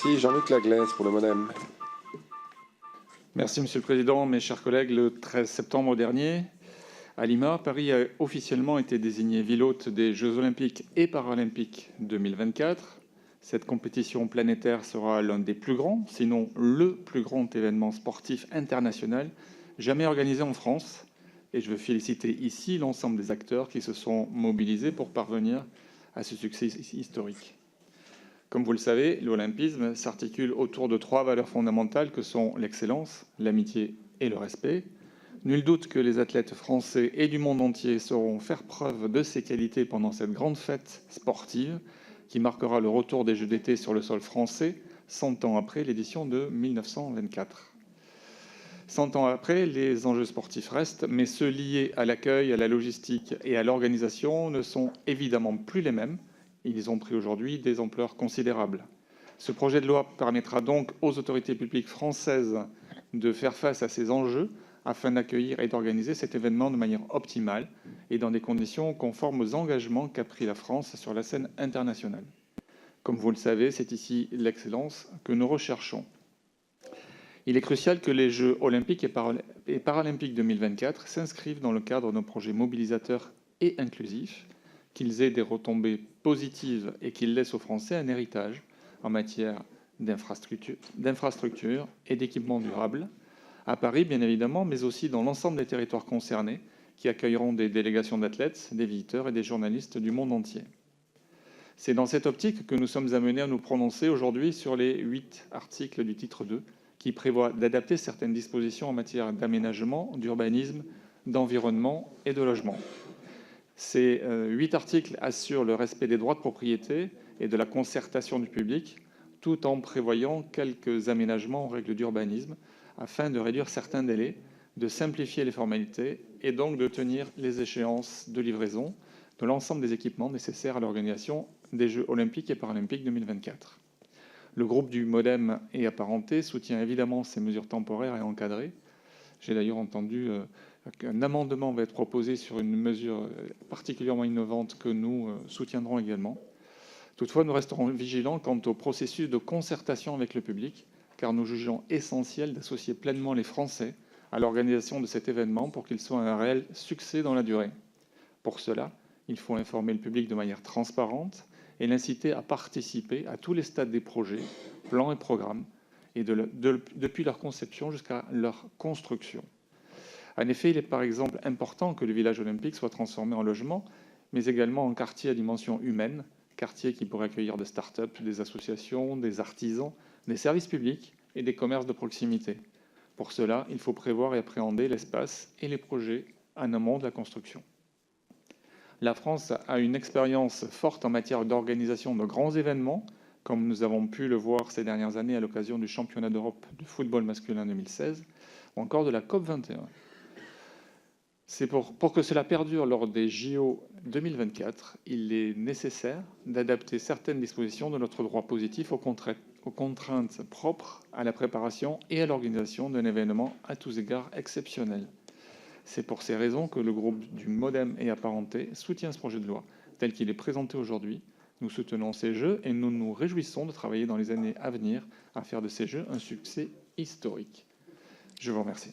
Merci. Jean-Luc Laglaise pour le MoDem. Merci Monsieur le Président. Mes chers collègues, le 13 septembre dernier, à Lima, Paris a officiellement été désigné ville hôte des Jeux Olympiques et Paralympiques 2024. Cette compétition planétaire sera l'un des plus grands, sinon le plus grand événement sportif international jamais organisé en France. Et je veux féliciter ici l'ensemble des acteurs qui se sont mobilisés pour parvenir à ce succès historique. Comme vous le savez, l'olympisme s'articule autour de 3 valeurs fondamentales que sont l'excellence, l'amitié et le respect. Nul doute que les athlètes français et du monde entier sauront faire preuve de ces qualités pendant cette grande fête sportive qui marquera le retour des Jeux d'été sur le sol français 100 ans après l'édition de 1924. 100 ans après, les enjeux sportifs restent, mais ceux liés à l'accueil, à la logistique et à l'organisation ne sont évidemment plus les mêmes. Ils ont pris aujourd'hui des ampleurs considérables. Ce projet de loi permettra donc aux autorités publiques françaises de faire face à ces enjeux afin d'accueillir et d'organiser cet événement de manière optimale et dans des conditions conformes aux engagements qu'a pris la France sur la scène internationale. Comme vous le savez, c'est ici l'excellence que nous recherchons. Il est crucial que les Jeux olympiques et paralympiques 2024 s'inscrivent dans le cadre d'un projet mobilisateur et inclusif, qu'ils aient des retombées positives et qu'ils laissent aux Français un héritage en matière d'infrastructures et d'équipements durables, à Paris bien évidemment, mais aussi dans l'ensemble des territoires concernés qui accueilleront des délégations d'athlètes, des visiteurs et des journalistes du monde entier. C'est dans cette optique que nous sommes amenés à nous prononcer aujourd'hui sur les 8 articles du titre 2 qui prévoient d'adapter certaines dispositions en matière d'aménagement, d'urbanisme, d'environnement et de logement. Ces 8 articles assurent le respect des droits de propriété et de la concertation du public, tout en prévoyant quelques aménagements en règle d'urbanisme, afin de réduire certains délais, de simplifier les formalités et donc de tenir les échéances de livraison de l'ensemble des équipements nécessaires à l'organisation des Jeux olympiques et paralympiques 2024. Le groupe du MoDem et apparentés soutient évidemment ces mesures temporaires et encadrées. J'ai d'ailleurs entendu qu'un amendement va être proposé sur une mesure particulièrement innovante que nous soutiendrons également. Toutefois, nous resterons vigilants quant au processus de concertation avec le public, car nous jugeons essentiel d'associer pleinement les Français à l'organisation de cet événement pour qu'il soit un réel succès dans la durée. Pour cela, il faut informer le public de manière transparente et l'inciter à participer à tous les stades des projets, plans et programmes, et depuis leur conception jusqu'à leur construction. En effet, il est par exemple important que le village olympique soit transformé en logement, mais également en quartier à dimension humaine, quartier qui pourrait accueillir des start-up, des associations, des artisans, des services publics et des commerces de proximité. Pour cela, il faut prévoir et appréhender l'espace et les projets en amont de la construction. La France a une expérience forte en matière d'organisation de grands événements, comme nous avons pu le voir ces dernières années à l'occasion du championnat d'Europe de football masculin 2016, ou encore de la COP21. C'est pour que cela perdure lors des JO 2024, il est nécessaire d'adapter certaines dispositions de notre droit positif aux contraintes propres à la préparation et à l'organisation d'un événement à tous égards exceptionnel. C'est pour ces raisons que le groupe du MoDem et apparentés soutient ce projet de loi tel qu'il est présenté aujourd'hui. Nous soutenons ces Jeux et nous nous réjouissons de travailler dans les années à venir à faire de ces Jeux un succès historique. Je vous remercie.